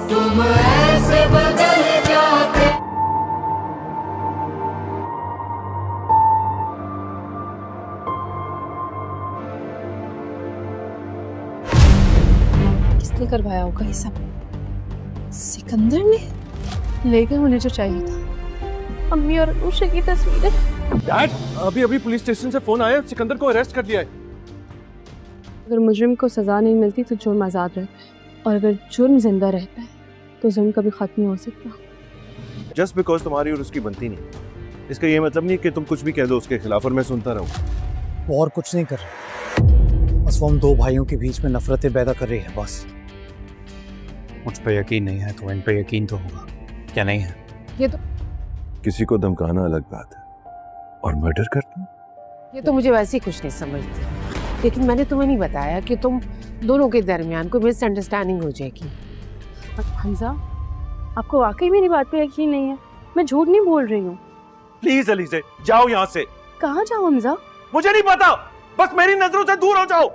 तुम ऐसे बदल जाते। किसने करवाया होगा ये सब? सिकंदर ने ले गए उन्हें जो चाहिए था। अम्मी और अनुषा की तस्वीरें। डैड, अभी पुलिस स्टेशन से फोन आया, सिकंदर को अरेस्ट कर लिया है। अगर मुजरिम को सजा नहीं मिलती तो जुर्म आज़ाद रहता है, और अगर जुर्म जिंदा रहता है तो जुर्म कभी खत्म नहीं हो सकता। जस्ट बिकॉज तुम्हारी और उसकी बनती नहीं, इसका ये मतलब नहीं कि तुम कुछ भी कह दो उसके खिलाफ और मैं सुनता रहूं। वो और कुछ नहीं कर रहा, बस वो हम दो भाइयों के बीच में नफरतें पैदा कर रही है बस। मुझ पे यकीन नहीं है तो इन पे यकीन तो होगा, क्या नहीं है? ये तो किसी को धमकाना अलग बात है, और मर्डर करना? ये तो मुझे वैसे ही कुछ नहीं समझती, लेकिन मैंने तुम्हें नहीं बताया कि तुम दोनों के दरमियान कोई मिसअंडरस्टैंडिंग हो जाएगी। हमजा, आपको वाकई मेरी बात पे यकीन नहीं है? मैं झूठ नहीं बोल रही हूँ। प्लीज अलीज़े, जाओ यहाँ से। कहाँ जाओ हमजा? मुझे नहीं पता, बस मेरी नजरों से दूर हो जाओ।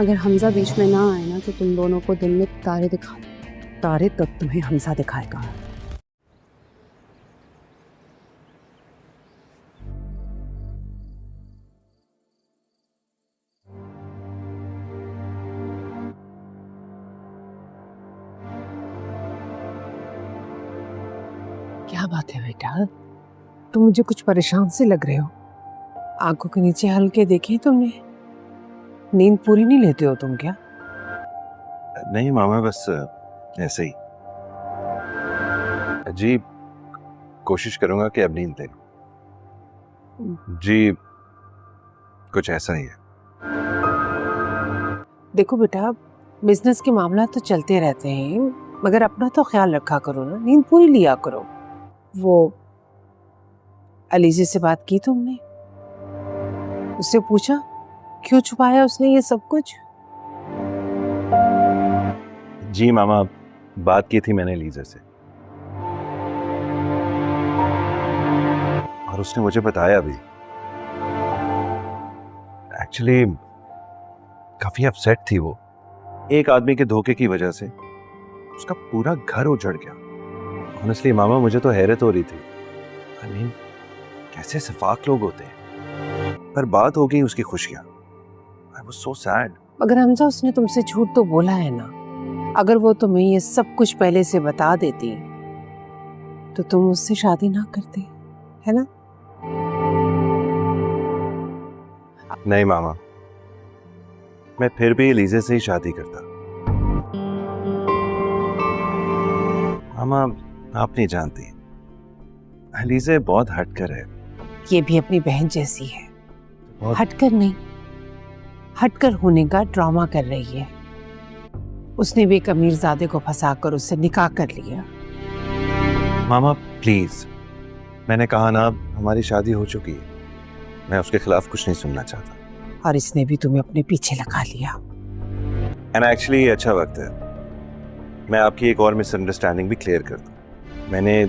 अगर हमजा बीच में ना आए ना तो तुम दोनों को दिन में तारे दिखा दो। तारे तब तुम्हें हमजा दिखाएगा। क्या बात है बेटा, तुम मुझे कुछ परेशान से लग रहे हो। आंखों के नीचे हल्के देखे तुमने? नींद पूरी नहीं लेते हो तुम क्या? नहीं मामा, बस ऐसे ही। जी, कोशिश करूंगा कि अब नींद ले लूं। जी, कुछ ऐसा ही है। देखो बेटा, बिजनेस के मामला तो चलते रहते हैं, मगर अपना तो ख्याल रखा करो ना, नींद पूरी लिया करो। वो अलीजे से बात की तुमने? उससे पूछा क्यों छुपाया उसने ये सब कुछ? जी मामा, बात की थी मैंने लीजा से, और उसने मुझे बताया भी। एक्चुअली काफी अपसेट थी वो। एक आदमी के धोखे की वजह से उसका पूरा घर उजड़ गया। ऑनेस्टली मामा, मुझे तो हैरत हो रही थी। आई मीन, कैसे सफाक लोग होते हैं। पर बात हो गई उसकी खुशियां। I was so sad. मगर हमजा, उसने तुमसे झूठ तो बोला है ना। अगर वो तुम्हें ये सब कुछ पहले से बता देती तो तुम उससे शादी ना करते, है ना? नहीं मामा, मैं फिर भी लीजे से ही शादी करता। मामा, आप नहीं जानती, लीजे बहुत हटकर है। ये भी अपनी बहन जैसी है। बहुत- हटकर नहीं, हटकर होने का ड्रामा कर रही है। उसने भी एक अमीरजादे को फंसाकर उससे निकाह कर लिया। मामा प्लीज, मैंने कहा ना, हमारी शादी हो चुकी है। मैं उसके खिलाफ कुछ नहीं सुनना चाहता। और इसने भी तुम्हें अपने पीछे लगा लिया। एंड एक्चुअली ये अच्छा वक्त है मैं आपकी एक और मिसअंडरस्टैंडिंग भी क्लियर कर दूं। मैंने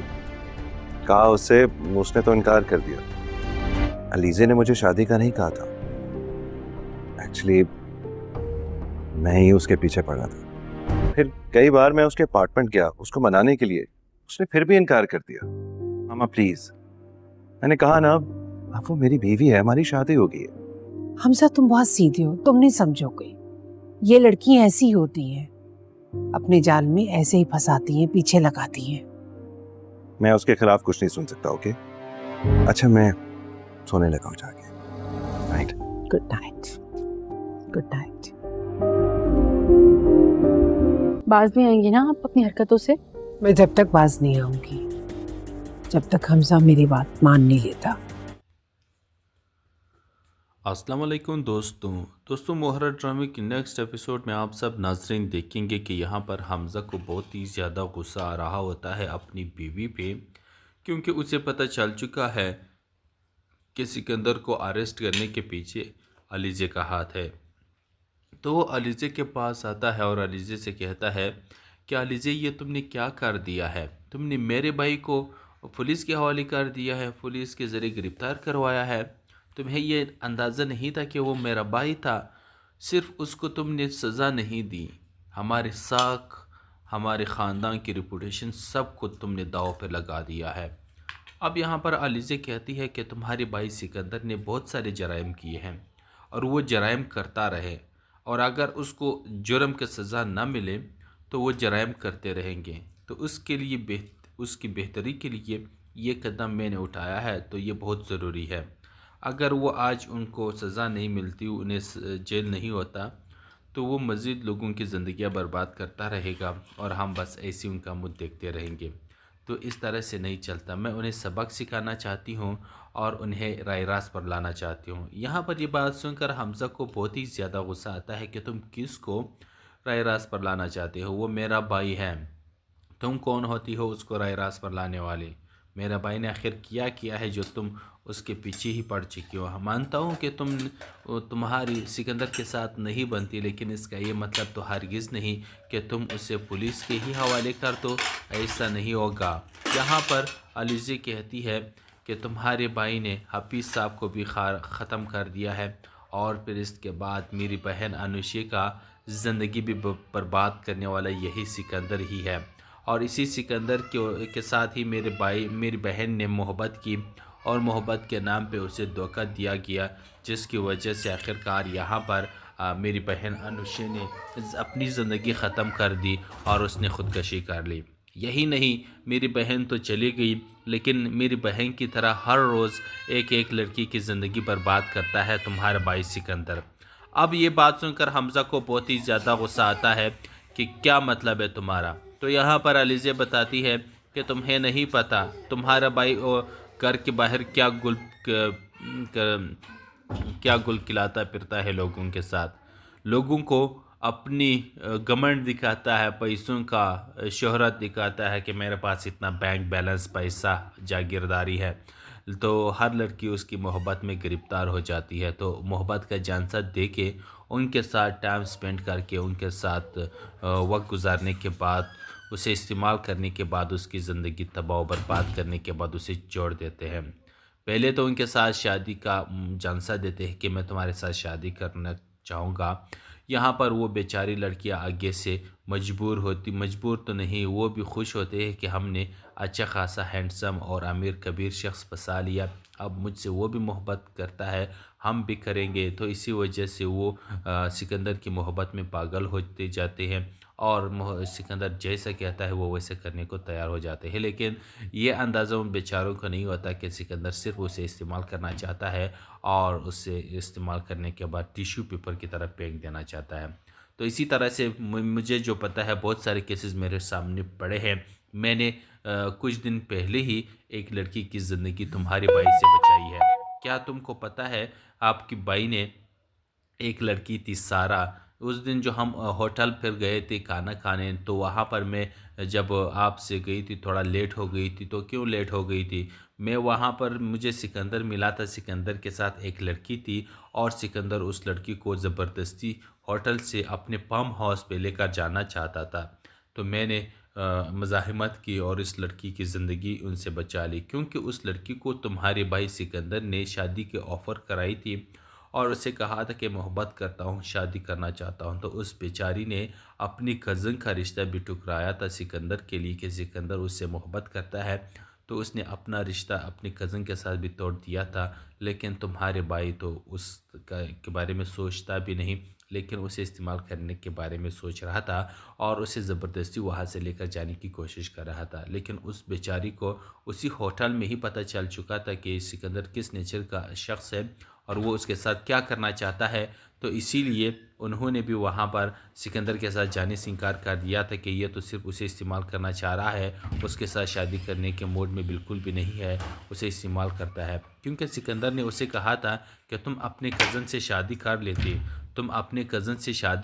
कहा उससे, उसने तो इनकार कर दिया। अलीजे ने मुझे शादी का नहीं कहा था। एक्चुअली मैं ही उसके पीछे पड़ा था। फिर कई बार मैं उसके अपार्टमेंट गया उसको मनाने के लिए, उसने फिर भी इनकार कर दिया। मामा प्लीज, मैंने कहा ना, अब वो मेरी बीवी है, हमारी शादी हो गई है। हमसा, तुम बहुत सीधे हो, तुम नहीं समझोगे। ये लड़कियां ऐसी होती हैं, अपने जाल में ऐसे ही फंसाती हैं, पीछे लगाती हैं। मैं उसके खिलाफ कुछ नहीं सुन सकता। ओके, अच्छा मैं सोने लगा हूं जाके। Right, good night. Good night. बाज नहीं आएंगे ना आप अपनी हरकतों से? मैं जब तक बाज नहीं आऊंगी, जब तक हमसा मेरी बात मान नहीं लेता। अस्सलाम वालेकुम दोस्तों मोहरा ड्रामे की नेक्स्ट एपिसोड में आप सब नाजरीन देखेंगे कि यहाँ पर हमज़ा को बहुत ही ज़्यादा गुस्सा आ रहा होता है अपनी बीवी पे, क्योंकि उसे पता चल चुका है कि सिकंदर को अरेस्ट करने के पीछे अलीजे का हाथ है। तो वो अलीजे के पास आता है और अलीजे से कहता है कि अलीजे, ये तुमने क्या कर दिया है? तुमने मेरे भाई को पुलिस के हवाले कर दिया है, पुलिस के ज़रिए गिरफ़्तार करवाया है। तुम्हें ये अंदाज़ा नहीं था कि वो मेरा भाई था। सिर्फ उसको तुमने सज़ा नहीं दी, हमारे साख, हमारे ख़ानदान की रिपूटेशन सब कुछ तुमने दाव पे लगा दिया है। अब यहाँ पर अलीज़े कहती है कि तुम्हारे भाई सिकंदर ने बहुत सारे जराइम किए हैं और वो जराइम करता रहे, और अगर उसको जुर्म की सज़ा न मिले तो वो जराइम करते रहेंगे। तो उसके लिए उसकी बेहतरी के लिए ये कदम मैंने उठाया है, तो ये बहुत ज़रूरी है। अगर वो आज उनको सज़ा नहीं मिलती, उन्हें जेल नहीं होता, तो वो मज़ीद लोगों की ज़िंदगियाँ बर्बाद करता रहेगा और हम बस ऐसे उनका मुँह देखते रहेंगे। तो इस तरह से नहीं चलता। मैं उन्हें सबक सिखाना चाहती हूँ और उन्हें राय रास्त पर लाना चाहती हूँ। यहाँ पर ये बात सुनकर हमज़ा को बहुत ही ज़्यादा गुस्सा आता है कि तुम किसको राय रास्त पर लाना चाहते हो? वो मेरा भाई है, तुम कौन होती हो उसको राय रास्त पर लाने वाले? मेरा भाई ने आखिर किया है जो तुम उसके पीछे ही पड़ चुकी हो। मानता हूँ कि तुम्हारी सिकंदर के साथ नहीं बनती, लेकिन इसका ये मतलब तो हरगिज़ नहीं कि तुम उसे पुलिस के ही हवाले कर दो। ऐसा नहीं होगा। यहाँ पर अलीज़े कहती है कि तुम्हारे भाई ने हफीज़ साहब को भी ख़त्म कर दिया है, और फिर इसके बाद मेरी बहन अनुषा का ज़िंदगी भी बर्बाद करने वाला यही सिकंदर ही है। और इसी सिकंदर के साथ ही मेरी बहन ने मोहब्बत की, और मोहब्बत के नाम पे उसे धोखा दिया गया, जिसकी वजह से आखिरकार यहाँ पर मेरी बहन अनुषा ने अपनी ज़िंदगी ख़त्म कर दी और उसने ख़ुदकशी कर ली। यही नहीं, मेरी बहन तो चली गई, लेकिन मेरी बहन की तरह हर रोज़ एक एक लड़की की ज़िंदगी बर्बाद करता है तुम्हारा भाई सिकंदर। अब ये बात सुनकर हमज़ा को बहुत ही ज़्यादा गुस्सा आता है कि क्या मतलब है तुम्हारा? तो यहाँ पर अलीज़े बताती है कि तुम्हें नहीं पता तुम्हारा भाई घर के बाहर क्या गुल खिलाता फिरता है लोगों के साथ, लोगों को अपनी घमंड दिखाता है, पैसों का शोहरत दिखाता है कि मेरे पास इतना बैंक बैलेंस, पैसा, जागीरदारी है। तो हर लड़की उसकी मोहब्बत में गिरफ़्तार हो जाती है। तो मोहब्बत का झांसा दे के, उनके साथ टाइम स्पेंड करके, उनके साथ वक्त गुजारने के बाद, उसे इस्तेमाल करने के बाद, उसकी ज़िंदगी तबाह बर्बाद करने के बाद उसे छोड़ देते हैं। पहले तो उनके साथ शादी का झांसा देते हैं कि मैं तुम्हारे साथ शादी करना चाहूँगा। यहाँ पर वो बेचारी लड़कियाँ आगे से मजबूर तो नहीं, वो भी खुश होते हैं कि हमने अच्छा खासा हैंडसम और अमीर कबीर शख्स फंसा लिया, अब मुझसे वो भी मोहब्बत करता है, हम भी करेंगे। तो इसी वजह से वो सिकंदर की मोहब्बत में पागल होते जाते हैं, और सिकंदर जैसा कहता है वो वैसे करने को तैयार हो जाते हैं। लेकिन ये अंदाज़ा उन बेचारों को नहीं होता कि सिकंदर सिर्फ उसे इस्तेमाल करना चाहता है, और उसे इस्तेमाल करने के बाद टिश्यू पेपर की तरफ फेंक देना चाहता है। तो इसी तरह से मुझे जो पता है, बहुत सारे केसेस मेरे सामने पड़े हैं। मैंने कुछ दिन पहले ही एक लड़की की ज़िंदगी तुम्हारे भाई से बचाई है। क्या तुमको पता है, आपकी भाई ने एक लड़की थी सारा, उस दिन जो हम होटल फिर गए थे खाना खाने, तो वहाँ पर मैं जब आपसे गई थी, थोड़ा लेट हो गई थी। तो क्यों लेट हो गई थी? मैं वहाँ पर मुझे सिकंदर मिला था, सिकंदर के साथ एक लड़की थी, और सिकंदर उस लड़की को ज़बरदस्ती होटल से अपने पम्प हाउस पे लेकर जाना चाहता था। तो मैंने मज़ाहमत की और इस लड़की की ज़िंदगी उनसे बचा ली, क्योंकि उस लड़की को तुम्हारे भाई सिकंदर ने शादी के ऑफ़र कराई थी और उसे कहा था कि मोहब्बत करता हूँ, शादी करना चाहता हूँ। तो उस बेचारी ने अपनी कज़न का रिश्ता भी ठुकराया था सिकंदर के लिए कि सिकंदर उससे मोहब्बत करता है, तो उसने अपना रिश्ता अपनी कज़न के साथ भी तोड़ दिया था। लेकिन तुम्हारे भाई तो के बारे में सोचता भी नहीं, लेकिन उसे इस्तेमाल करने के बारे में सोच रहा था, और उसे ज़बरदस्ती वहाँ से लेकर जाने की कोशिश कर रहा था। लेकिन उस बेचारी को उसी होटल में ही पता चल चुका था कि सिकंदर किस नेचर का शख्स है और वो उसके साथ क्या करना चाहता है। तो इसीलिए उन्होंने भी वहाँ पर सिकंदर के साथ जाने से इनकार कर दिया था कि ये तो सिर्फ उसे इस्तेमाल करना चाह रहा है, उसके साथ शादी करने के मूड में बिल्कुल भी नहीं है, उसे इस्तेमाल करता है। क्योंकि सिकंदर ने उसे कहा था कि तुम अपने कज़न से शादी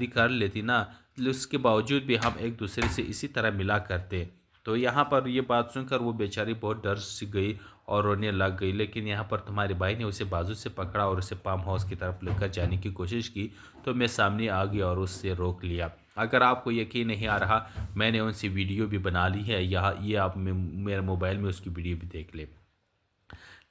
कर लेती ना, उसके बावजूद भी हम एक दूसरे से इसी तरह मिला करते। तो यहाँ पर ये बात सुनकर वो बेचारी बहुत डर सी गई और रोने लग गई। लेकिन यहाँ पर तुम्हारे भाई ने उसे बाजू से पकड़ा और उसे पाम हाउस की तरफ लेकर जाने की कोशिश की, तो मैं सामने आ गया और उससे रोक लिया। अगर आपको यकीन नहीं आ रहा, मैंने उनसे वीडियो भी बना ली है, ये आप मेरे मोबाइल में उसकी वीडियो भी देख ले।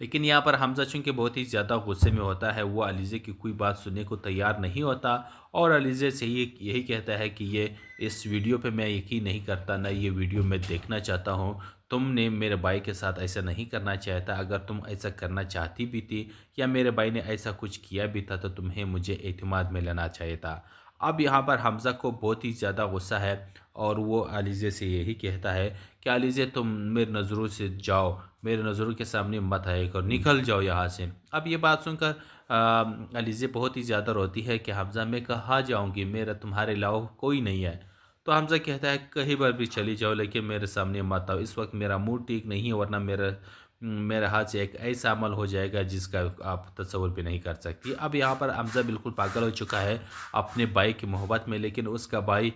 लेकिन यहाँ पर हमज़ा चूँकि बहुत ही ज़्यादा गुस्से में होता है, वो अलीज़े की कोई बात सुनने को तैयार नहीं होता और अलीज़े से यही कहता है कि ये इस वीडियो पे मैं यकीन नहीं करता, ना ये वीडियो मैं देखना चाहता हूँ। तुमने मेरे भाई के साथ ऐसा नहीं करना चाहा था। अगर तुम ऐसा करना चाहती भी थी या मेरे भाई ने ऐसा कुछ किया भी था तो तुम्हें मुझे एतमाद में लेना चाहिए था। अब यहाँ पर हमज़ा को बहुत ही ज़्यादा गुस्सा है और वो अलीज़े से यही कहता है कि अलीज़े तुम मेरी नज़रों से जाओ, मेरे नज़रों के सामने मत आए और निकल जाओ यहाँ से। अब ये बात सुनकर अलीज़े बहुत ही ज़्यादा रोती है कि हमज़ा मैं कहाँ जाऊँगी, मेरा तुम्हारे अलावा कोई नहीं है। तो हमज़ा कहता है कहीं पर भी चली जाओ लेकिन मेरे सामने मत आओ, इस वक्त मेरा मूड ठीक नहीं है, वरना मेरे हाथ से एक ऐसा अमल हो जाएगा जिसका आप तसव्वुर भी नहीं कर सकती। अब यहाँ पर हमज़ा बिल्कुल पागल हो चुका है अपने भाई की मोहब्बत में, लेकिन उसका भाई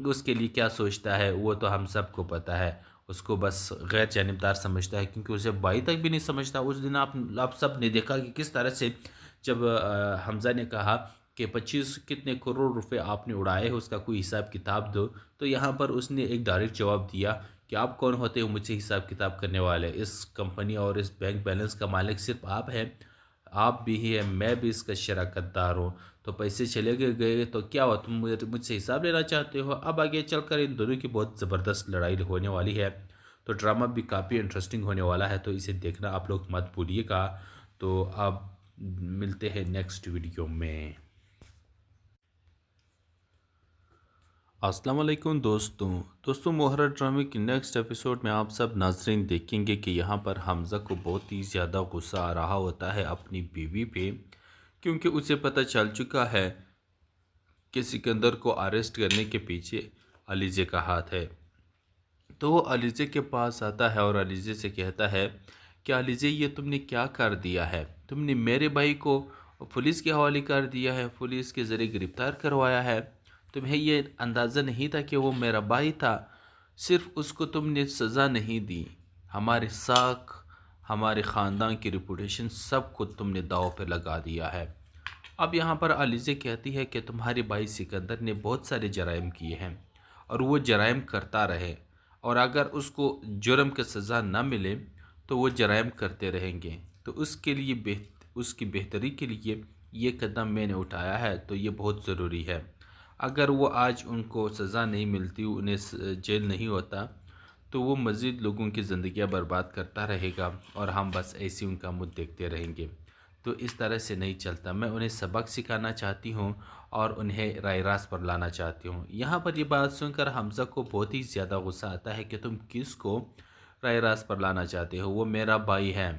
उसके लिए क्या सोचता है वो तो हम सबको पता है। उसको बस गैर जानिबदार समझता है क्योंकि उसे भाई तक भी नहीं समझता। उस दिन आप सब ने देखा कि किस तरह से जब हमज़ा ने कहा कि 25 कितने करोड़ रुपए आपने उड़ाए हैं, उसका कोई हिसाब किताब दो, तो यहाँ पर उसने एक डायरेक्ट जवाब दिया कि आप कौन होते हो मुझसे हिसाब किताब करने वाले। इस कंपनी और इस बैंक बैलेंस का मालिक सिर्फ आप हैं, आप भी ही है, मैं भी इसका शराकतदार हूँ। तो पैसे चले गए तो क्या हुआ, तुम मुझसे हिसाब लेना चाहते हो। अब आगे चलकर इन दोनों की बहुत ज़बरदस्त लड़ाई होने वाली है, तो ड्रामा भी काफ़ी इंटरेस्टिंग होने वाला है, तो इसे देखना आप लोग मत भूलिएगा। तो अब मिलते हैं नेक्स्ट वीडियो में। अस्सलाम वालेकुम दोस्तों मोहरा ड्रामे की नेक्स्ट एपिसोड में आप सब नाज़रीन देखेंगे कि यहाँ पर हमज़ा को बहुत ही ज़्यादा गुस्सा आ रहा होता है अपनी बीवी पे, क्योंकि उसे पता चल चुका है कि सिकंदर को अरेस्ट करने के पीछे अलीज़े का हाथ है। तो वो अलीज़े के पास आता है और अलीज़े से कहता है कि अलीज़े ये तुमने क्या कर दिया है, तुमने मेरे भाई को पुलिस के हवाले कर दिया है, पुलिस के ज़रिए गिरफ़्तार करवाया है। तुम्हें ये अंदाज़ा नहीं था कि वो मेरा भाई था, सिर्फ उसको तुमने सज़ा नहीं दी, हमारे साख, हमारे ख़ानदान की रिपूटेशन सब को तुमने दाव पे लगा दिया है। अब यहाँ पर अलीज़े कहती है कि तुम्हारे भाई सिकंदर ने बहुत सारे जराइम किए हैं और वो जराइम करता रहे, और अगर उसको जुर्म की सज़ा न मिले तो वो जराइम करते रहेंगे। तो उसके लिए उसकी बेहतरी के लिए ये कदम मैंने उठाया है, तो ये बहुत ज़रूरी है। अगर वो आज उनको सज़ा नहीं मिलती, उन्हें जेल नहीं होता, तो वो मज़ीद लोगों की ज़िंदगियाँ बर्बाद करता रहेगा और हम बस ऐसे उनका मुँह देखते रहेंगे। तो इस तरह से नहीं चलता। मैं उन्हें सबक सिखाना चाहती हूँ और उन्हें राय रास्त पर लाना चाहती हूँ। यहाँ पर ये बात सुनकर हमज़ा को बहुत ही ज़्यादा गुस्सा आता है कि तुम किसको राय रास्त पर लाना चाहते हो, वो मेरा भाई है,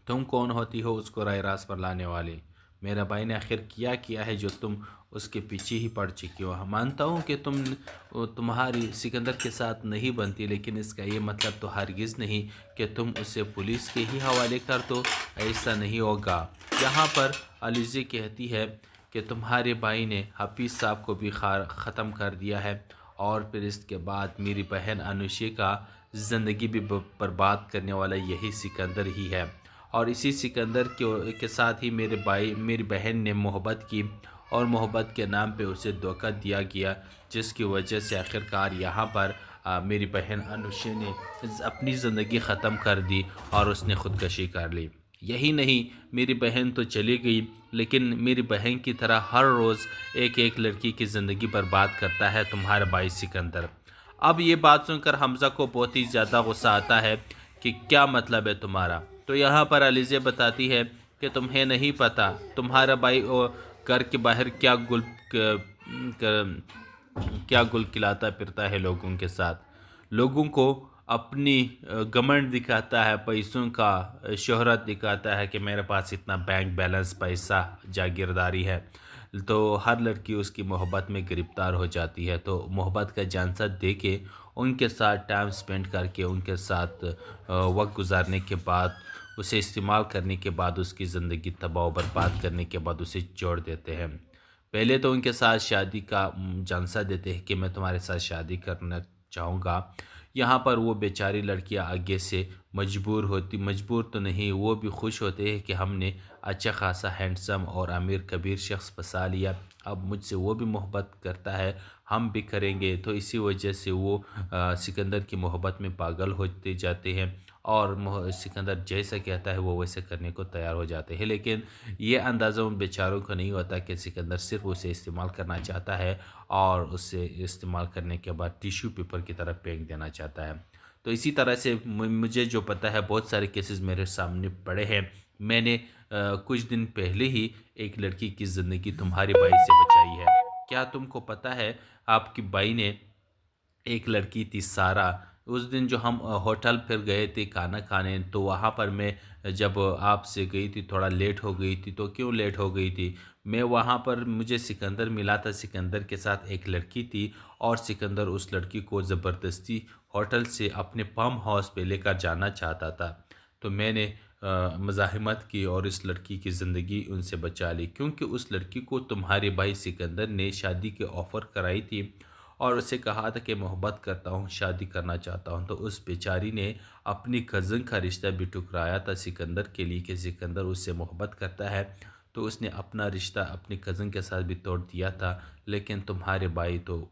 तुम कौन होती हो उसको राय रास्त पर लाने वाले। मेरा भाई ने आखिर किया है जो तुम उसके पीछे ही पड़ चुकी हो। मानता हूँ कि तुम्हारी सिकंदर के साथ नहीं बनती, लेकिन इसका ये मतलब तो हरगिज़ नहीं कि तुम उसे पुलिस के ही हवाले कर दो, ऐसा नहीं होगा। यहाँ पर अलीज़े कहती है कि तुम्हारे भाई ने हफीज़ साहब को भी ख़त्म कर दिया है और फिर इसके बाद मेरी बहन अनुषे का ज़िंदगी भी बर्बाद करने वाला यही सिकंदर ही है, और इसी सिकंदर के साथ ही मेरी बहन ने मोहब्बत की और मोहब्बत के नाम पे उसे धोखा दिया गया, जिसकी वजह से आखिरकार यहाँ पर मेरी बहन अनुषे ने अपनी ज़िंदगी ख़त्म कर दी और उसने ख़ुदकशी कर ली। यही नहीं, मेरी बहन तो चली गई, लेकिन मेरी बहन की तरह हर रोज़ एक एक लड़की की ज़िंदगी बर्बाद करता है तुम्हारा भाई सिकंदर। अब ये बात सुनकर हमज़ा को बहुत ही ज़्यादा गुस्सा आता है कि क्या मतलब है तुम्हारा। तो यहाँ पर अलीज़े बताती है कि तुम्हें नहीं पता तुम्हारा भाई घर के बाहर क्या गुल खिलाता फिरता है लोगों के साथ, लोगों को अपनी घमंड दिखाता है, पैसों का शोहरत दिखाता है कि मेरे पास इतना बैंक बैलेंस, पैसा, जागीरदारी है। तो हर लड़की उसकी मोहब्बत में गिरफ़्तार हो जाती है। तो मोहब्बत का झांसा दे के उनके साथ टाइम स्पेंड करके उनके साथ वक्त गुजारने के बाद, उसे इस्तेमाल करने के बाद, उसकी ज़िंदगी तबाह बर्बाद करने के बाद उसे छोड़ देते हैं। पहले तो उनके साथ शादी का झांसा देते हैं कि मैं तुम्हारे साथ शादी करना चाहूँगा। यहाँ पर वो बेचारी लड़कियाँ आगे से मजबूर तो नहीं, वो भी खुश होते हैं कि हमने अच्छा खासा हैंडसम और अमीर कबीर शख्स फंसा लिया, अब मुझसे वो भी मोहब्बत करता है, हम भी करेंगे। तो इसी वजह से वो सिकंदर की मोहब्बत में पागल होते जाते हैं और सिकंदर जैसा कहता है वो वैसे करने को तैयार हो जाते हैं। लेकिन ये अंदाज़ा उन बेचारों को नहीं होता कि सिकंदर सिर्फ उसे इस्तेमाल करना चाहता है और उसे इस्तेमाल करने के बाद टिश्यू पेपर की तरफ फेंक देना चाहता है। तो इसी तरह से मुझे जो पता है बहुत सारे केसेस मेरे सामने पड़े हैं। मैंने कुछ दिन पहले ही एक लड़की की ज़िंदगी तुम्हारे भाई से बचाई है। क्या तुमको पता है आपकी भाई ने एक लड़की थी सारा, उस दिन जो हम होटल फिर गए थे खाना खाने, तो वहाँ पर मैं जब आपसे गई थी थोड़ा लेट हो गई थी। तो क्यों लेट हो गई थी? मैं वहाँ पर मुझे सिकंदर मिला था, सिकंदर के साथ एक लड़की थी और सिकंदर उस लड़की को ज़बरदस्ती होटल से अपने पम्प हाउस पे लेकर जाना चाहता था। तो मैंने मज़ाहमत की और इस लड़की की ज़िंदगी उनसे बचा ली, क्योंकि उस लड़की को तुम्हारे भाई सिकंदर ने शादी के ऑफ़र कराई थी और उसे कहा था कि मोहब्बत करता हूँ, शादी करना चाहता हूँ। तो उस बेचारी ने अपनी कज़न का रिश्ता भी ठुकराया था सिकंदर के लिए कि सिकंदर उससे मोहब्बत करता है, तो उसने अपना रिश्ता अपनी कज़न के साथ भी तोड़ दिया था। लेकिन तुम्हारे भाई तो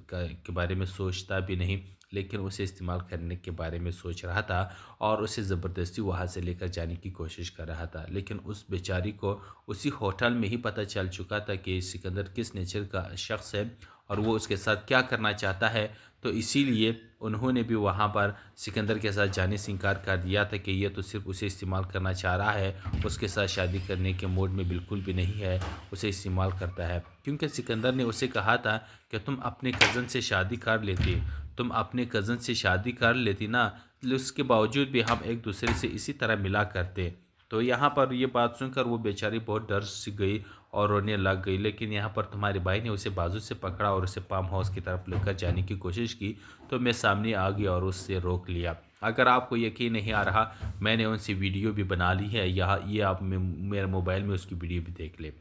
के बारे में सोचता भी नहीं, लेकिन उसे इस्तेमाल करने के बारे में सोच रहा था और उसे ज़बरदस्ती वहाँ से लेकर जाने की कोशिश कर रहा था। लेकिन उस बेचारी को उसी होटल में ही पता चल चुका था कि सिकंदर किस नेचर का शख्स है और वो उसके साथ क्या करना चाहता है। तो इसीलिए उन्होंने भी वहाँ पर सिकंदर के साथ जाने से इनकार कर दिया था कि ये तो सिर्फ उसे इस्तेमाल करना चाह रहा है, उसके साथ शादी करने के मूड में बिल्कुल भी नहीं है, उसे इस्तेमाल करता है। क्योंकि सिकंदर ने उसे कहा था कि तुम अपने कज़न से शादी कर लेती, तुम अपने कज़न से शादी कर लेती ना, उसके बावजूद भी हम एक दूसरे से इसी तरह मिला करते। तो यहाँ पर ये बात सुनकर वो बेचारी बहुत डर सी गई और रोने लग गई। लेकिन यहाँ पर तुम्हारे भाई ने उसे बाजू से पकड़ा और उसे पाम हाउस की तरफ लेकर जाने की कोशिश की, तो मैं सामने आ गया और उससे रोक लिया। अगर आपको यकीन नहीं आ रहा, मैंने उनसे वीडियो भी बना ली है, यहाँ ये आप मेरे मोबाइल में उसकी वीडियो भी देख ले।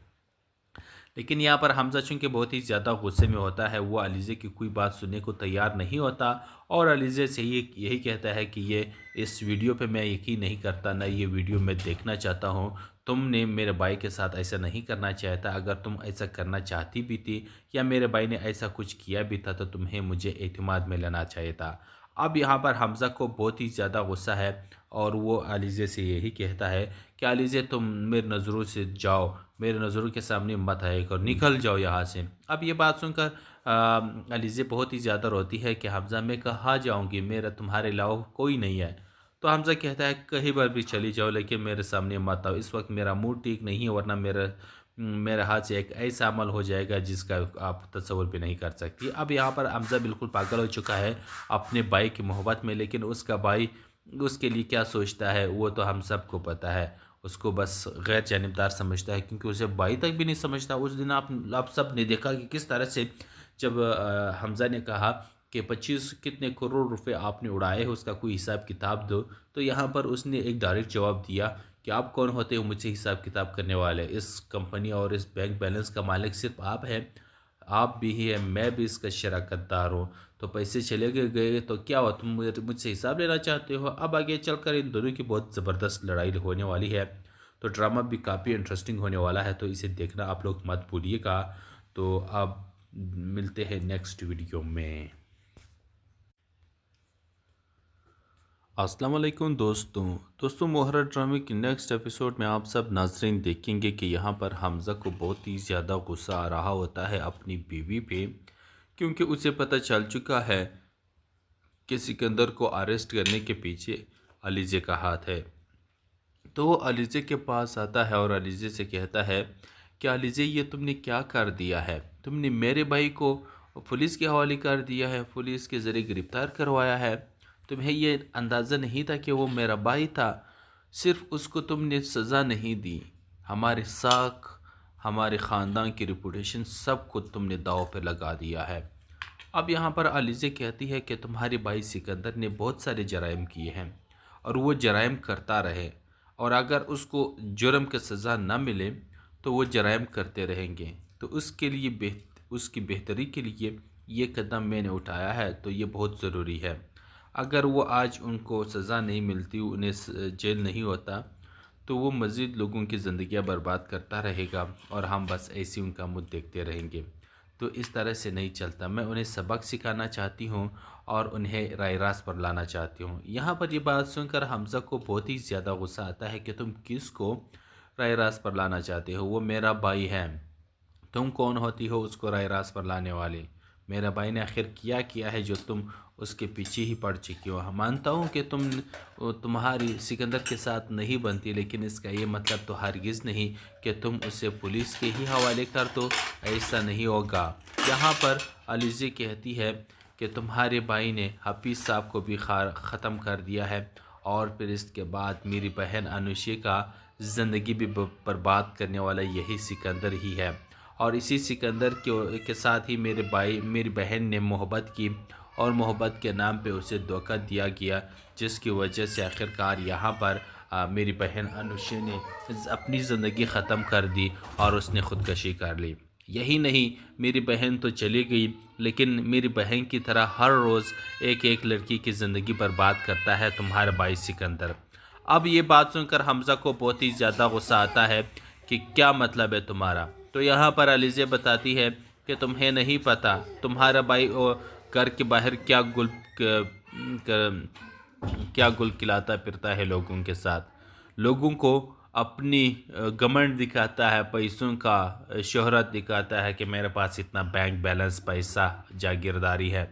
लेकिन यहाँ पर हमज़ा चूँकि बहुत ही ज़्यादा गुस्से में होता है, वो अलीज़े की कोई बात सुनने को तैयार नहीं होता और अलीज़े से यही कहता है कि ये इस वीडियो पे मैं यकीन नहीं करता, ना ये वीडियो मैं देखना चाहता हूँ। तुमने मेरे भाई के साथ ऐसा नहीं करना चाहता, अगर तुम ऐसा करना चाहती भी थी या मेरे भाई ने ऐसा कुछ किया भी था तो तुम्हें मुझे एतमाद में लेना चाहिए था। अब यहाँ पर हमज़ा को बहुत ही ज़्यादा गुस्सा है और वो अलीज़े से यही कहता है कि अलीज़े तुम मेरी नज़रों से जाओ, मेरे नज़रों के सामने मत आए और निकल जाओ यहाँ से। अब ये बात सुनकर अलीज़े बहुत ही ज़्यादा रोती है कि हमज़ा मैं कहाँ जाऊँगी, मेरा तुम्हारे अलावा कोई नहीं है। तो हमज़ा कहता है कहीं पर भी चली जाओ लेकिन मेरे सामने मत आओ, इस वक्त मेरा मूड ठीक नहीं है, वरना मेरे हाथ से एक ऐसा अमल हो जाएगा जिसका आप तसव्वुर भी नहीं कर सकती। अब यहाँ पर हमज़ा बिल्कुल पागल हो चुका है अपने भाई की मोहब्बत में, लेकिन उसका भाई उसके लिए क्या सोचता है वो तो हम सबको पता है। उसको बस गैर जानिबदार समझता है, क्योंकि उसे भाई तक भी नहीं समझता। उस दिन आप सब ने देखा कि किस तरह से जब हमज़ा ने कहा कि 25 कितने करोड़ रुपए आपने उड़ाए हैं, उसका कोई हिसाब किताब दो, तो यहाँ पर उसने एक डायरेक्ट जवाब दिया कि आप कौन होते हो मुझे हिसाब किताब करने वाले, इस कंपनी और इस बैंक बैलेंस का मालिक सिर्फ आप हैं, आप भी ही है, मैं भी इसका शराकतदार हूँ। तो पैसे चले गए तो क्या हुआ, तुम मुझसे हिसाब लेना चाहते हो? अब आगे चलकर इन दोनों की बहुत ज़बरदस्त लड़ाई होने वाली है, तो ड्रामा भी काफ़ी इंटरेस्टिंग होने वाला है, तो इसे देखना आप लोग मत भूलिएगा। तो अब मिलते हैं नेक्स्ट वीडियो में। अस्सलाम वालेकुम दोस्तों मोहरा ड्रामे की नेक्स्ट एपिसोड में आप सब नाज़रीन देखेंगे कि यहाँ पर हमज़ा को बहुत ही ज़्यादा गुस्सा आ रहा होता है अपनी बीवी पे, क्योंकि उसे पता चल चुका है कि सिकंदर को अरेस्ट करने के पीछे अलीज़े का हाथ है। तो वो अलीज़े के पास आता है और अलीज़े से कहता है कि अलीज़े ये तुमने क्या कर दिया है, तुमने मेरे भाई को पुलिस के हवाले कर दिया है, पुलिस के ज़रिए गिरफ़्तार करवाया है। तुम्हें ये अंदाज़ा नहीं था कि वो मेरा भाई था, सिर्फ उसको तुमने सज़ा नहीं दी, हमारे साख हमारे ख़ानदान की रिपूटेशन सब को तुमने दाव पे लगा दिया है। अब यहाँ पर अलीज़े कहती है कि तुम्हारे भाई सिकंदर ने बहुत सारे जराइम किए हैं और वो जराइम करता रहे, और अगर उसको जुर्म की सज़ा न मिले तो वो जराइम करते रहेंगे। तो उसकी बेहतरी के लिए ये कदम मैंने उठाया है, तो ये बहुत ज़रूरी है। अगर वो आज उनको सज़ा नहीं मिलती, उन्हें जेल नहीं होता, तो वो मज़ीद लोगों की ज़िंदगियाँ बर्बाद करता रहेगा और हम बस ऐसे उनका मुँह देखते रहेंगे। तो इस तरह से नहीं चलता। मैं उन्हें सबक सिखाना चाहती हूँ और उन्हें राय रास्त पर लाना चाहती हूँ। यहाँ पर ये बात सुनकर हमज़ा को बहुत ही ज़्यादा गुस्सा आता है कि तुम किसको राय रास्त पर लाना चाहते हो, वो मेरा भाई है, तुम कौन होती हो उसको राय रास्त पर लाने वाली। मेरा भाई ने आखिर किया है जो तुम उसके पीछे ही पड़ चुकी हो। मानता हूँ कि तुम्हारी सिकंदर के साथ नहीं बनती, लेकिन इसका ये मतलब तो हरगिज़ नहीं कि तुम उसे पुलिस के ही हवाले कर दो, ऐसा नहीं होगा। यहाँ पर अलीज़ा कहती है कि तुम्हारे भाई ने हफीज़ साहब को भी ख़त्म कर दिया है और फिर इसके बाद मेरी बहन अनुषा का ज़िंदगी भी बर्बाद करने वाला यही सिकंदर ही है। और इसी सिकंदर के साथ ही मेरी बहन ने मोहब्बत की और मोहब्बत के नाम पे उसे धोखा दिया गया, जिसकी वजह से आखिरकार यहाँ पर मेरी बहन अनुषा ने अपनी ज़िंदगी ख़त्म कर दी और उसने ख़ुदकशी कर ली। यही नहीं, मेरी बहन तो चली गई, लेकिन मेरी बहन की तरह हर रोज़ एक लड़की की ज़िंदगी बर्बाद करता है तुम्हारा भाई सिकंदर। अब ये बात सुनकर हमज़ा को बहुत ही ज़्यादा गुस्सा आता है कि क्या मतलब है तुम्हारा। तो यहाँ पर अलीज़ा बताती है कि तुम्हें नहीं पता तुम्हारा भाई घर के बाहर क्या गुल खिलाता फिरता है लोगों के साथ, लोगों को अपनी घमंड दिखाता है, पैसों का शोहरत दिखाता है कि मेरे पास इतना बैंक बैलेंस, पैसा, जागीरदारी है।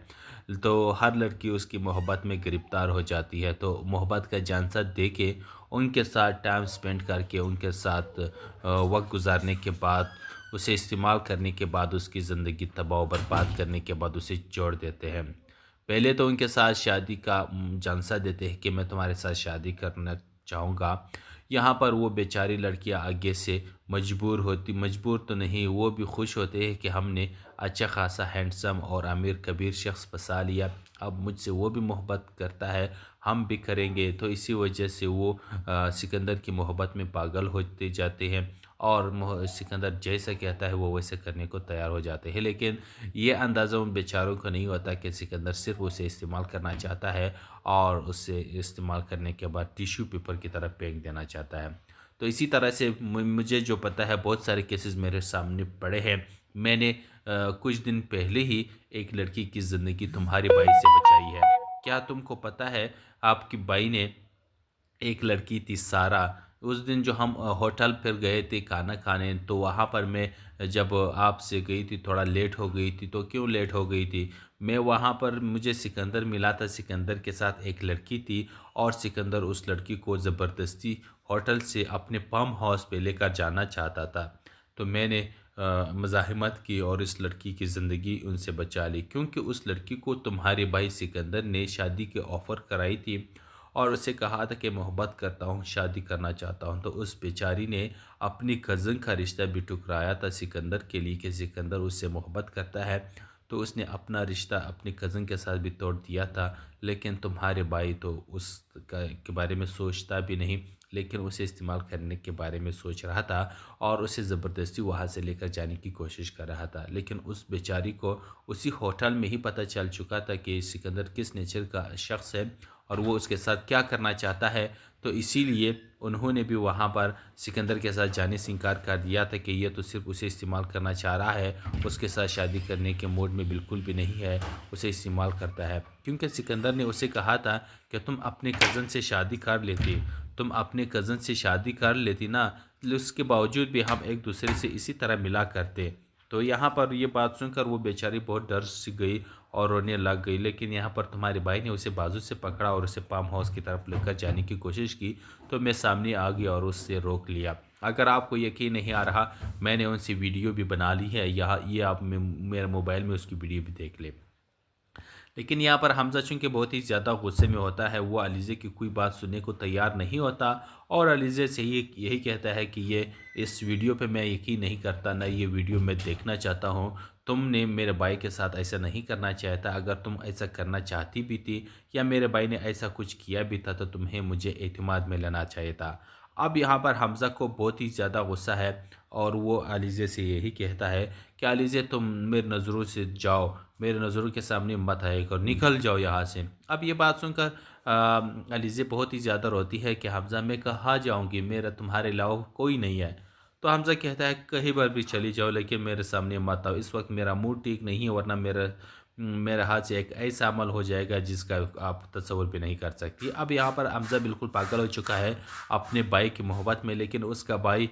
तो हर लड़की उसकी मोहब्बत में गिरफ़्तार हो जाती है। तो मोहब्बत का झांसा दे के उनके साथ टाइम स्पेंड करके उनके साथ वक्त गुजारने के बाद, उसे इस्तेमाल करने के बाद, उसकी ज़िंदगी तबाह बर्बाद करने के बाद उसे छोड़ देते हैं। पहले तो उनके साथ शादी का झांसा देते हैं कि मैं तुम्हारे साथ शादी करना चाहूँगा। यहाँ पर वो बेचारी लड़कियाँ आगे से मजबूर तो नहीं, वो भी खुश होते हैं कि हमने अच्छा खासा हैंडसम और अमीर कबीर शख्स फंसा लिया, अब मुझसे वो भी मोहब्बत करता है, हम भी करेंगे। तो इसी वजह से वो सिकंदर की मोहब्बत में पागल होते जाते हैं और सिकंदर जैसा कहता है वो वैसे करने को तैयार हो जाते हैं। लेकिन ये अंदाज़ा उन बेचारों को नहीं होता कि सिकंदर सिर्फ उसे इस्तेमाल करना चाहता है और उसे इस्तेमाल करने के बाद टिश्यू पेपर की तरह फेंक देना चाहता है। तो इसी तरह से मुझे जो पता है, बहुत सारे केसेस मेरे सामने पड़े हैं। मैंने कुछ दिन पहले ही एक लड़की की ज़िंदगी तुम्हारे भाई से बचाई है। क्या तुमको पता है आपकी भाई ने एक लड़की थी सारा, उस दिन जो हम होटल पर गए थे खाना खाने, तो वहाँ पर मैं जब आपसे गई थी थोड़ा लेट हो गई थी। तो क्यों लेट हो गई थी? मैं वहाँ पर मुझे सिकंदर मिला था, सिकंदर के साथ एक लड़की थी और सिकंदर उस लड़की को ज़बरदस्ती होटल से अपने पम्प हाउस पे लेकर जाना चाहता था। तो मैंने मज़ाहमत की और इस लड़की की ज़िंदगी उनसे बचा ली, क्योंकि उस लड़की को तुम्हारे भाई सिकंदर ने शादी के ऑफ़र कराई थी और उसे कहा था कि मोहब्बत करता हूँ, शादी करना चाहता हूँ। तो उस बेचारी ने अपनी कज़न का रिश्ता भी ठुकराया था सिकंदर के लिए कि सिकंदर उससे मोहब्बत करता है, तो उसने अपना रिश्ता अपनी कज़न के साथ भी तोड़ दिया था। लेकिन तुम्हारे भाई तो के बारे में सोचता भी नहीं, लेकिन उसे इस्तेमाल करने के बारे में सोच रहा था और उसे ज़बरदस्ती वहाँ से लेकर जाने की कोशिश कर रहा था। लेकिन उस बेचारी को उसी होटल में ही पता चल चुका था कि सिकंदर किस नेचर का शख्स है और वो उसके साथ क्या करना चाहता है। तो इसीलिए उन्होंने भी वहाँ पर सिकंदर के साथ जाने से इनकार कर दिया था कि ये तो सिर्फ उसे इस्तेमाल करना चाह रहा है, उसके साथ शादी करने के मूड में बिल्कुल भी नहीं है, उसे इस्तेमाल करता है। क्योंकि सिकंदर ने उसे कहा था कि तुम अपने कज़न से शादी कर लेती ना, उसके बावजूद भी हम एक दूसरे से इसी तरह मिला करते। तो यहाँ पर ये बात सुनकर वो बेचारी बहुत डर सी गई और रोने लग गई। लेकिन यहाँ पर तुम्हारे भाई ने उसे बाजू से पकड़ा और उसे पाम हाउस की तरफ लेकर जाने की कोशिश की, तो मैं सामने आ गया और उससे रोक लिया। अगर आपको यकीन नहीं आ रहा, मैंने उनसे वीडियो भी बना ली है, ये आप मेरे मोबाइल में उसकी वीडियो भी देख ले। लेकिन यहाँ पर हमज़ा चूँकि बहुत ही ज़्यादा गुस्से में होता है, वो अलीज़ा की कोई बात सुनने को तैयार नहीं होता और अलीज़ा से यही कहता है कि ये इस वीडियो पे मैं यकीन नहीं करता, ना ये वीडियो मैं देखना चाहता हूँ। तुमने मेरे भाई के साथ ऐसा नहीं करना चाहता, अगर तुम ऐसा करना चाहती भी थी या मेरे भाई ने ऐसा कुछ किया भी था तो तुम्हें मुझे एतमाद में लेना चाहिए था। अब यहाँ पर हमज़ा को बहुत ही ज़्यादा गुस्सा है और वो अलीज़ा से यही कहता है कि अलीज़ा तुम मेरी नज़रों से जाओ, मेरे नज़रों के सामने मत आए और निकल जाओ यहाँ से। अब ये बात सुनकर अलीज़ा बहुत ही ज़्यादा रोती है कि हमज़ा मैं कहाँ जाऊँगी, मेरा तुम्हारे अलावा कोई नहीं है। तो हमज़ा कहता है कहीं पर भी चली जाओ, लेकिन मेरे सामने मत आओ, इस वक्त मेरा मूड ठीक नहीं है, वरना मेरे हाथ से एक ऐसा अमल हो जाएगा जिसका आप तसव्वुर भी नहीं कर सकती। अब यहाँ पर हमज़ा बिल्कुल पागल हो चुका है अपने भाई की मोहब्बत में, लेकिन उसका भाई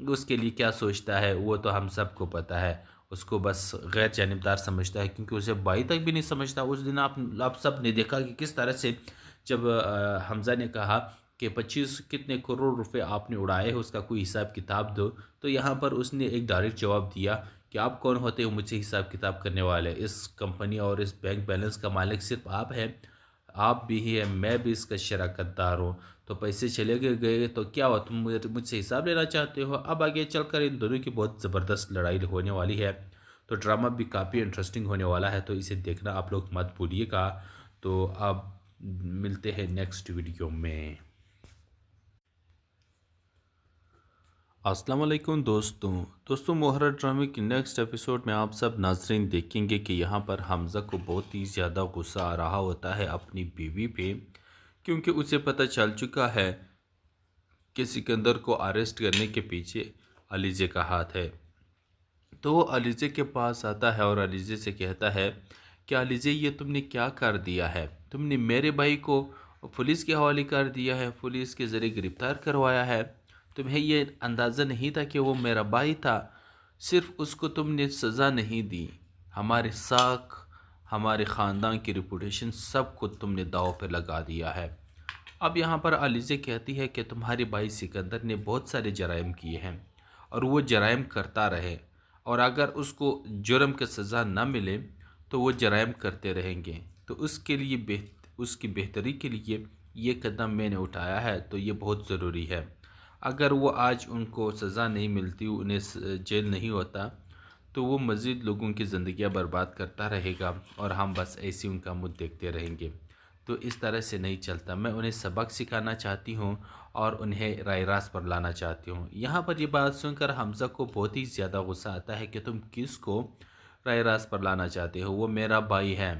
उसके लिए क्या सोचता है वो तो हम सबको पता है। उसको बस गैर जानिबदार समझता है, क्योंकि उसे भाई तक भी नहीं समझता। उस दिन आप सब ने देखा कि किस तरह से जब हमज़ा ने कहा कि 25 कितने करोड़ रुपए आपने उड़ाए हैं, उसका कोई हिसाब किताब दो, तो यहाँ पर उसने एक डायरेक्ट जवाब दिया कि आप कौन होते हो मुझे हिसाब किताब करने वाले। इस कंपनी और इस बैंक बैलेंस का मालिक सिर्फ आप हैं, आप भी है, मैं भी इसका शराकतदार हूँ। तो पैसे चले गए तो क्या हुआ, तुम मुझसे हिसाब लेना चाहते हो। अब आगे चलकर इन दोनों की बहुत ज़बरदस्त लड़ाई होने वाली है, तो ड्रामा भी काफ़ी इंटरेस्टिंग होने वाला है, तो इसे देखना आप लोग मत भूलिएगा। तो अब मिलते हैं नेक्स्ट वीडियो में। अस्सलाम वालेकुम दोस्तों मोहरा ड्रामे की नेक्स्ट एपिसोड में आप सब नाज़रीन देखेंगे कि यहाँ पर हमज़ा को बहुत ही ज़्यादा गुस्सा आ रहा होता है अपनी बीवी पे, क्योंकि उसे पता चल चुका है कि सिकंदर को अरेस्ट करने के पीछे अलीज़े का हाथ है। तो वो अलीज़े के पास आता है और अलीज़े से कहता है कि अलीज़े ये तुमने क्या कर दिया है, तुमने मेरे भाई को पुलिस के हवाले कर दिया है, पुलिस के ज़रिए गिरफ़्तार करवाया है। तुम्हें ये अंदाज़ा नहीं था कि वो मेरा भाई था, सिर्फ उसको तुमने सज़ा नहीं दी, हमारे साख, हमारे ख़ानदान की रिपूटेशन सब को तुमने दाव पे लगा दिया है। अब यहाँ पर अलीज़े कहती है कि तुम्हारे भाई सिकंदर ने बहुत सारे जराइम किए हैं और वो जराइम करता रहे, और अगर उसको जुर्म की सज़ा न मिले तो वो जराइम करते रहेंगे। तो उसके लिए उसकी बेहतरी के लिए ये कदम मैंने उठाया है, तो ये बहुत ज़रूरी है। अगर वो आज उनको सज़ा नहीं मिलती, उन्हें जेल नहीं होता, तो वो मज़ीद लोगों की ज़िंदगियाँ बर्बाद करता रहेगा और हम बस ऐसे उनका मुँह देखते रहेंगे। तो इस तरह से नहीं चलता। मैं उन्हें सबक सिखाना चाहती हूँ और उन्हें राय रास्त पर लाना चाहती हूँ। यहाँ पर ये बात सुनकर हमज़ा को बहुत ही ज़्यादा गुस्सा आता है कि तुम किसको राय रास्त पर लाना चाहते हो, वो मेरा भाई है,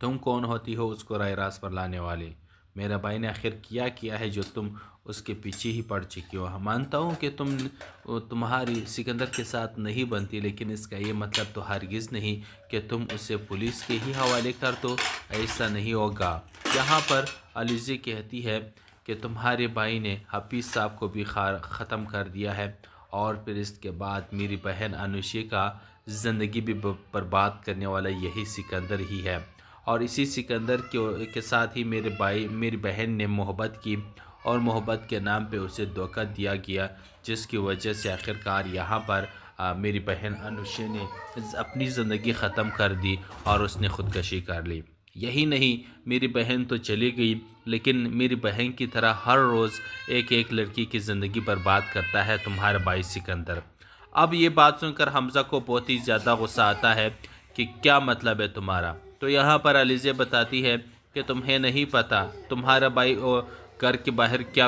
तुम कौन होती हो उसको राय रास्त पर लाने वाली। मेरा भाई ने आखिर किया है जो तुम उसके पीछे ही पड़ चुकी हो। मानता हूँ कि तुम्हारी सिकंदर के साथ नहीं बनती, लेकिन इसका ये मतलब तो हरगिज़ नहीं कि तुम उसे पुलिस के ही हवाले कर दो, ऐसा नहीं होगा। यहाँ पर अलीज़े कहती है कि तुम्हारे भाई ने हफीज़ साहब को भी ख़त्म कर दिया है, और फिर इसके बाद मेरी बहन अनुषी का ज़िंदगी भी बर्बाद करने वाला यही सिकंदर ही है। और इसी सिकंदर के साथ ही मेरी बहन ने मोहब्बत की, और मोहब्बत के नाम पे उसे धोखा दिया गया, जिसकी वजह से आखिरकार यहाँ पर मेरी बहन अनुषा ने अपनी ज़िंदगी ख़त्म कर दी और उसने ख़ुदकशी कर ली। यही नहीं, मेरी बहन तो चली गई, लेकिन मेरी बहन की तरह हर रोज़ एक एक लड़की की ज़िंदगी बर्बाद करता है तुम्हारा भाई सिकंदर। अब ये बात सुनकर हमज़ा को बहुत ही ज़्यादा गुस्सा आता है कि क्या मतलब है तुम्हारा। तो यहाँ पर अलीज़े बताती है कि तुम्हें नहीं पता तुम्हारा भाई घर के बाहर क्या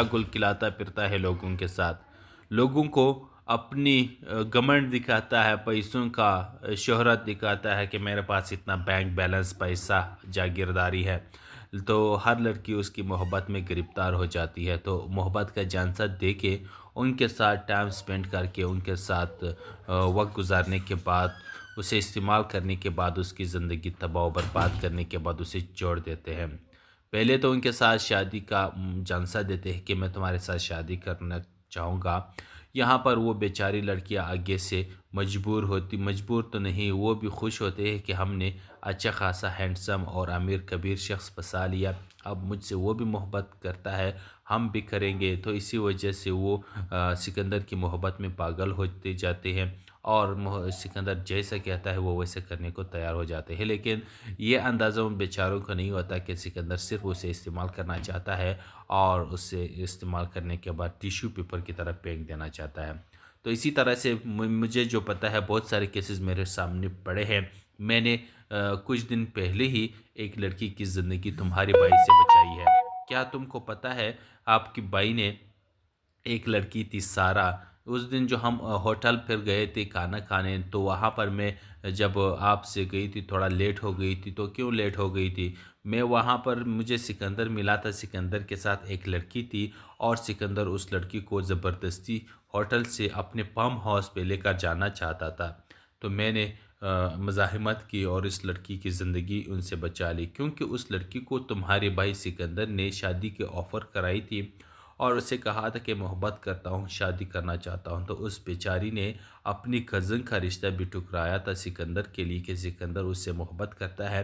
गुल खिलाता फिरता है लोगों के साथ, लोगों को अपनी घमंड दिखाता है, पैसों का शोहरत दिखाता है कि मेरे पास इतना बैंक बैलेंस, पैसा, जागीरदारी है। तो हर लड़की उसकी मोहब्बत में गिरफ़्तार हो जाती है। तो मोहब्बत का झांसा दे के उनके साथ टाइम स्पेंड करके उनके साथ वक्त गुजारने के बाद, उसे इस्तेमाल करने के बाद, उसकी ज़िंदगी तबाह बर्बाद करने के बाद उसे छोड़ देते हैं। पहले तो उनके साथ शादी का झांसा देते हैं कि मैं तुम्हारे साथ शादी करना चाहूँगा। यहाँ पर वो बेचारी लड़कियाँ आगे से मजबूर तो नहीं, वो भी खुश होते हैं कि हमने अच्छा खासा हैंडसम और अमीर कबीर शख्स फंसा लिया, अब मुझसे वो भी मोहब्बत करता है, हम भी करेंगे। तो इसी वजह से वो सिकंदर की मोहब्बत में पागल होते जाते हैं और सिकंदर जैसा कहता है वो वैसे करने को तैयार हो जाते हैं। लेकिन ये अंदाज़ा उन बेचारों को नहीं होता कि सिकंदर सिर्फ उसे इस्तेमाल करना चाहता है और उसे इस्तेमाल करने के बाद टिश्यू पेपर की तरह फेंक देना चाहता है। तो इसी तरह से मुझे जो पता है, बहुत सारे केसेस मेरे सामने पड़े हैं। मैंने कुछ दिन पहले ही एक लड़की की ज़िंदगी तुम्हारे भाई से बचाई है। क्या तुमको पता है, आपकी भाई ने एक लड़की थी सारा, उस दिन जो हम होटल फिर गए थे खाना खाने, तो वहाँ पर मैं जब आपसे गई थी थोड़ा लेट हो गई थी। तो क्यों लेट हो गई थी, मैं वहाँ पर मुझे सिकंदर मिला था, सिकंदर के साथ एक लड़की थी और सिकंदर उस लड़की को ज़बरदस्ती होटल से अपने पम्प हाउस पे लेकर जाना चाहता था। तो मैंने मज़ाहमत की और इस लड़की की ज़िंदगी उनसे बचा ली, क्योंकि उस लड़की को तुम्हारे भाई सिकंदर ने शादी के ऑफ़र कराई थी और उसे कहा था कि मोहब्बत करता हूँ, शादी करना चाहता हूँ। तो उस बेचारी ने अपनी कज़न का रिश्ता भी ठुकराया था सिकंदर के लिए कि सिकंदर उससे मोहब्बत करता है,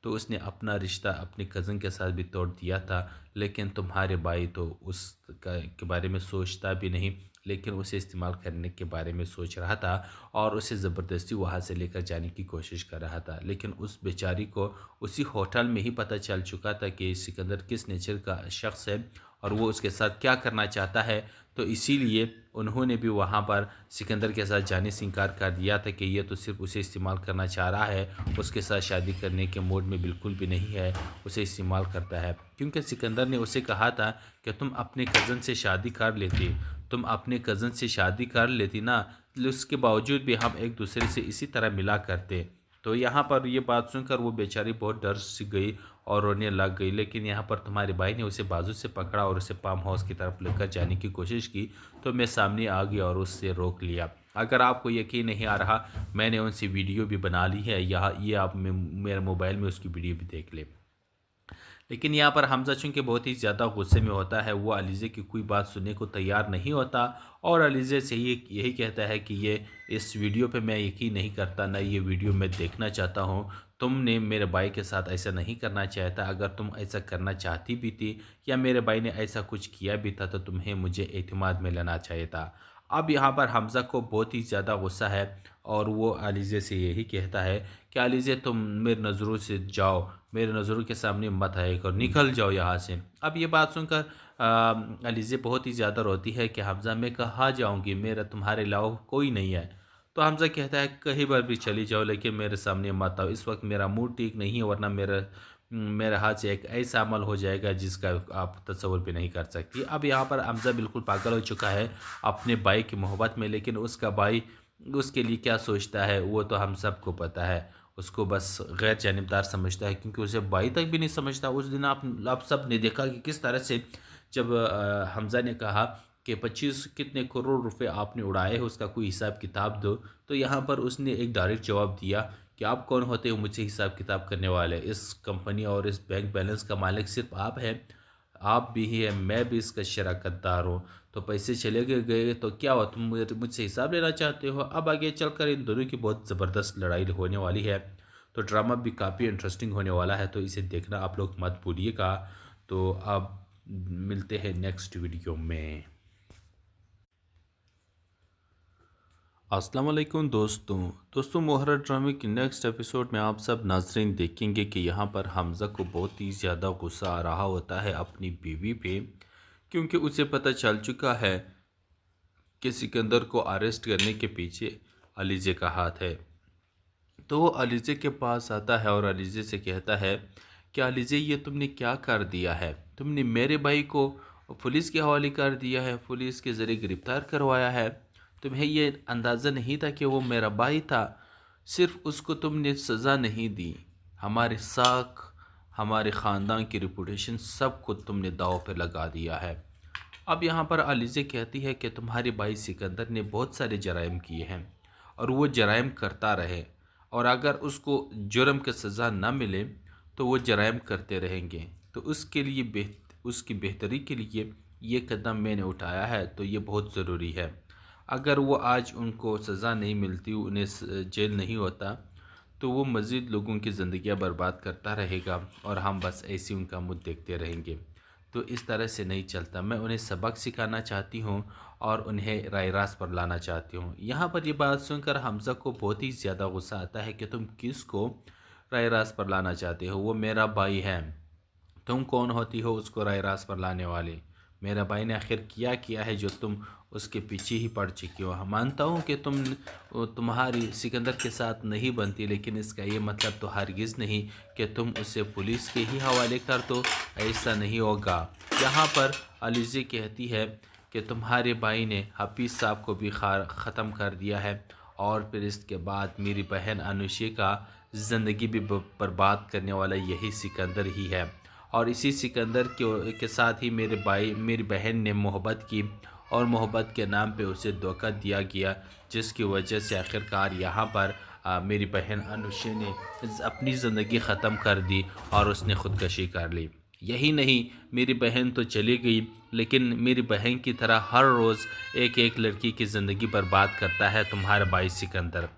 तो उसने अपना रिश्ता अपनी कज़न के साथ भी तोड़ दिया था। लेकिन तुम्हारे भाई तो के बारे में सोचता भी नहीं, लेकिन उसे इस्तेमाल करने के बारे में सोच रहा था और उसे ज़बरदस्ती वहाँ से लेकर जाने की कोशिश कर रहा था। लेकिन उस बेचारी को उसी होटल में ही पता चल चुका था कि सिकंदर किस नेचर का शख्स है और वो उसके साथ क्या करना चाहता है। तो इसीलिए उन्होंने भी वहाँ पर सिकंदर के साथ जाने से इनकार कर दिया था कि ये तो सिर्फ उसे इस्तेमाल करना चाह रहा है, उसके साथ शादी करने के मूड में बिल्कुल भी नहीं है, उसे इस्तेमाल करता है। क्योंकि सिकंदर ने उसे कहा था कि तुम अपने कज़न से शादी कर लेती, तुम अपने कज़न से शादी कर लेती ना, उसके बावजूद भी हम एक दूसरे से इसी तरह मिला करते। तो यहाँ पर ये बात सुनकर वो बेचारी बहुत डर सी गई और रोने लग गई। लेकिन यहाँ पर तुम्हारे भाई ने उसे बाजू से पकड़ा और उसे फार्म हाउस की तरफ लेकर जाने की कोशिश की, तो मैं सामने आ गया और उससे रोक लिया। अगर आपको यकीन नहीं आ रहा, मैंने उनसे वीडियो भी बना ली है, यहाँ ये आप मेरे मोबाइल में उसकी वीडियो भी देख ले। लेकिन यहाँ पर हमज़ा चूँकि बहुत ही ज़्यादा गुस्से में होता है, वो अलीज़े की कोई बात सुनने को तैयार नहीं होता और अलीज़े से यही कहता है कि ये इस वीडियो पे मैं यकीन नहीं करता, ना ये वीडियो मैं देखना चाहता हूँ। तुमने मेरे भाई के साथ ऐसा नहीं करना चाहा था। अगर तुम ऐसा करना चाहती भी थी या मेरे भाई ने ऐसा कुछ किया भी था, तो तुम्हें मुझे एतमाद में लेना चाहिए था। अब यहाँ पर हमज़ा को बहुत ही ज़्यादा गुस्सा है और वो अलीज़े से यही कहता है कि अलीज़े तुम मेरी नज़रों से जाओ, मेरे नज़रों के सामने मत आए और निकल जाओ यहाँ से। अब ये बात सुनकर अलीज़े बहुत ही ज़्यादा रोती है कि हमज़ा मैं कहाँ जाऊँगी, मेरा तुम्हारे अलावा कोई नहीं है। तो हमज़ा कहता है कहीं पर भी चली जाओ, लेकिन मेरे सामने मत आओ, इस वक्त मेरा मूड ठीक नहीं है, वरना मेरे हाथ से एक ऐसा अमल हो जाएगा जिसका आप तसव्वुर भी नहीं कर सकती। अब यहाँ पर हमज़ा बिल्कुल पागल हो चुका है अपने भाई की मोहब्बत में, लेकिन उसका भाई उसके लिए क्या सोचता है वो तो हम सबको पता है। उसको बस गैर जानिबदार समझता है, क्योंकि उसे भाई तक भी नहीं समझता। उस दिन आप सब ने देखा कि किस तरह से जब हमज़ा ने कहा कि 25 कितने करोड़ रुपए आपने उड़ाए हैं, उसका कोई हिसाब किताब दो, तो यहाँ पर उसने एक डायरेक्ट जवाब दिया कि आप कौन होते हो मुझे हिसाब किताब करने वाले, इस कंपनी और इस बैंक बैलेंस का मालिक सिर्फ आप हैं, आप भी ही है, मैं भी इसका शराकतदार हूँ। तो पैसे चले गए तो क्या हुआ, तुम मुझसे हिसाब लेना चाहते हो। अब आगे चलकर इन दोनों की बहुत ज़बरदस्त लड़ाई होने वाली है, तो ड्रामा भी काफ़ी इंटरेस्टिंग होने वाला है, तो इसे देखना आप लोग मत भूलिएगा। तो अब मिलते हैं नेक्स्ट वीडियो में। अस्सलाम वालेकुम दोस्तों मोहरा ड्रामे की नेक्स्ट एपिसोड में आप सब नाज़रीन देखेंगे कि यहाँ पर हमज़ा को बहुत ही ज़्यादा गुस्सा आ रहा होता है अपनी बीवी पे, क्योंकि उसे पता चल चुका है कि सिकंदर को अरेस्ट करने के पीछे अलीज़े का हाथ है। तो वो अलीज़े के पास आता है और अलीज़े से कहता है कि अलीज़े ये तुमने क्या कर दिया है, तुमने मेरे भाई को पुलिस के हवाले कर दिया है, पुलिस के ज़रिए गिरफ़्तार करवाया है। तुम्हें ये अंदाज़ा नहीं था कि वो मेरा भाई था, सिर्फ उसको तुमने सज़ा नहीं दी, हमारे साख, हमारे ख़ानदान की रिपूटेशन सब को तुमने दाव पे लगा दिया है। अब यहाँ पर अलीज़े कहती है कि तुम्हारे भाई सिकंदर ने बहुत सारे जराइम किए हैं और वो जराइम करता रहे, और अगर उसको जुर्म की सज़ा न मिले तो वो जराइम करते रहेंगे। तो उसके लिए उसकी बेहतरी के लिए ये कदम मैंने उठाया है, तो ये बहुत ज़रूरी है। अगर वो आज उनको सज़ा नहीं मिलती, उन्हें जेल नहीं होता, तो वो मज़ीद लोगों की ज़िंदगियाँ बर्बाद करता रहेगा और हम बस ऐसे उनका मुँह देखते रहेंगे। तो इस तरह से नहीं चलता। मैं उन्हें सबक सिखाना चाहती हूँ और उन्हें राय रास्त पर लाना चाहती हूँ। यहाँ पर ये बात सुनकर हमज़ा को बहुत ही ज़्यादा गुस्सा आता है कि तुम किसको राय रास्त पर लाना चाहते हो, वो मेरा भाई है, तुम कौन होती हो उसको राय रास्त पर लाने वाली। मेरा भाई ने आखिर किया है जो तुम उसके पीछे ही पड़ चुकी हो। मानता हूँ कि तुम्हारी सिकंदर के साथ नहीं बनती, लेकिन इसका ये मतलब तो हरगिज़ नहीं कि तुम उसे पुलिस के ही हवाले कर दो, ऐसा नहीं होगा। यहाँ पर अलीज़े कहती है कि तुम्हारे भाई ने हफीज़ साहब को भी ख़त्म कर दिया है, और फिर इसके बाद मेरी बहन अनुषी का ज़िंदगी भी बर्बाद करने वाला यही सिकंदर ही है। और इसी सिकंदर के साथ ही मेरी बहन ने मोहब्बत की और मोहब्बत के नाम पे उसे धोखा दिया गया, जिसकी वजह से आखिरकार यहाँ पर मेरी बहन अनुषा ने अपनी ज़िंदगी ख़त्म कर दी और उसने ख़ुदकशी कर ली। यही नहीं, मेरी बहन तो चली गई, लेकिन मेरी बहन की तरह हर रोज़ एक एक लड़की की ज़िंदगी बर्बाद करता है तुम्हारा भाई सिकंदर।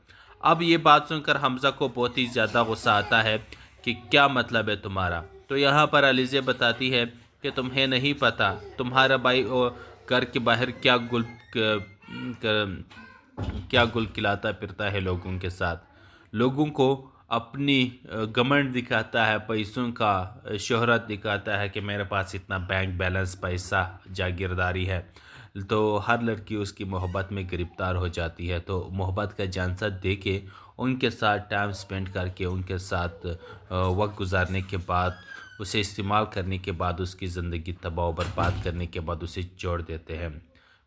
अब ये बात सुनकर हमज़ा को बहुत ही ज़्यादा गुस्सा आता है कि क्या मतलब है तुम्हारा। तो यहाँ पर अलीज़ा बताती है कि तुम्हें नहीं पता तुम्हारा भाई घर के बाहर क्या गुल खिलाता फिरता है लोगों के साथ, लोगों को अपनी घमंड दिखाता है, पैसों का शोहरत दिखाता है कि मेरे पास इतना बैंक बैलेंस, पैसा, जागीरदारी है। तो हर लड़की उसकी मोहब्बत में गिरफ्तार हो जाती है। तो मोहब्बत का झांसा दे के, उनके साथ टाइम स्पेंड करके, उनके साथ वक्त गुजारने के बाद, उसे इस्तेमाल करने के बाद, उसकी ज़िंदगी तबाह बर्बाद करने के बाद उसे छोड़ देते हैं।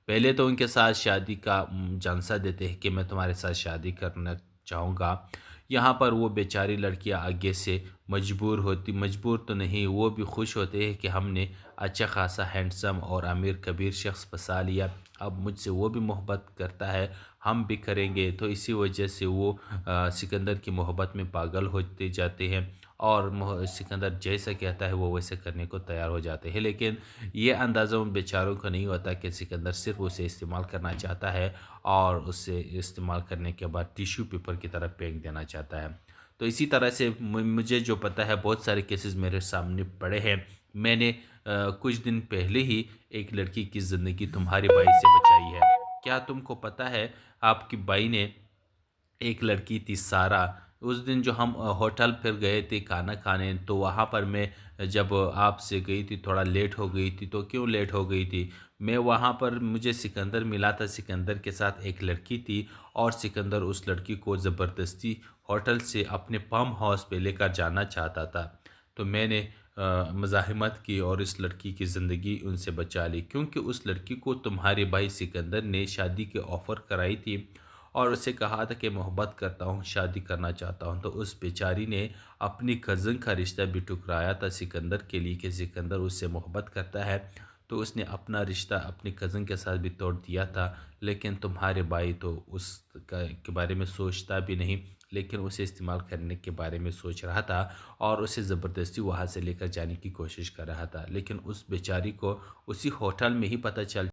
पहले तो उनके साथ शादी का झांसा देते हैं कि मैं तुम्हारे साथ शादी करना चाहूँगा। यहाँ पर वो बेचारी लड़कियाँ आगे से मजबूर तो नहीं, वो भी खुश होते हैं कि हमने अच्छा खासा हैंडसम और अमीर कबीर शख्स फंसा लिया, अब मुझसे वो भी मोहब्बत करता है, हम भी करेंगे। तो इसी वजह से वो सिकंदर की मोहब्बत में पागल होते जाते हैं और सिकंदर जैसा कहता है वो वैसे करने को तैयार हो जाते हैं। लेकिन ये अंदाज़ा उन बेचारों को नहीं होता कि सिकंदर सिर्फ उसे इस्तेमाल करना चाहता है और उसे इस्तेमाल करने के बाद टिश्यू पेपर की तरह फेंक देना चाहता है। तो इसी तरह से मुझे जो पता है, बहुत सारे केसेस मेरे सामने पड़े हैं। मैंने कुछ दिन पहले ही एक लड़की की ज़िंदगी तुम्हारे भाई से बचाई है। क्या तुमको पता है, आपकी भाई ने एक लड़की थी सारा, उस दिन जो हम होटल फिर गए थे खाना खाने, तो वहाँ पर मैं जब आपसे गई थी, थोड़ा लेट हो गई थी। तो क्यों लेट हो गई थी? मैं वहाँ पर, मुझे सिकंदर मिला था, सिकंदर के साथ एक लड़की थी और सिकंदर उस लड़की को ज़बरदस्ती होटल से अपने फार्म हाउस पे लेकर जाना चाहता था। तो मैंने मज़ाहमत की और इस लड़की की ज़िंदगी उनसे बचा ली, क्योंकि उस लड़की को तुम्हारे भाई सिकंदर ने शादी के ऑफ़र कराई थी और उसे कहा था कि मोहब्बत करता हूँ, शादी करना चाहता हूँ। तो उस बेचारी ने अपनी कज़न का रिश्ता भी ठुकराया था सिकंदर के लिए कि सिकंदर उससे मोहब्बत करता है, तो उसने अपना रिश्ता अपनी कज़न के साथ भी तोड़ दिया था। लेकिन तुम्हारे भाई तो के बारे में सोचता भी नहीं, लेकिन उसे इस्तेमाल करने के बारे में सोच रहा था और उसे ज़बरदस्ती वहाँ से लेकर जाने की कोशिश कर रहा था। लेकिन उस बेचारी को उसी होटल में ही पता चल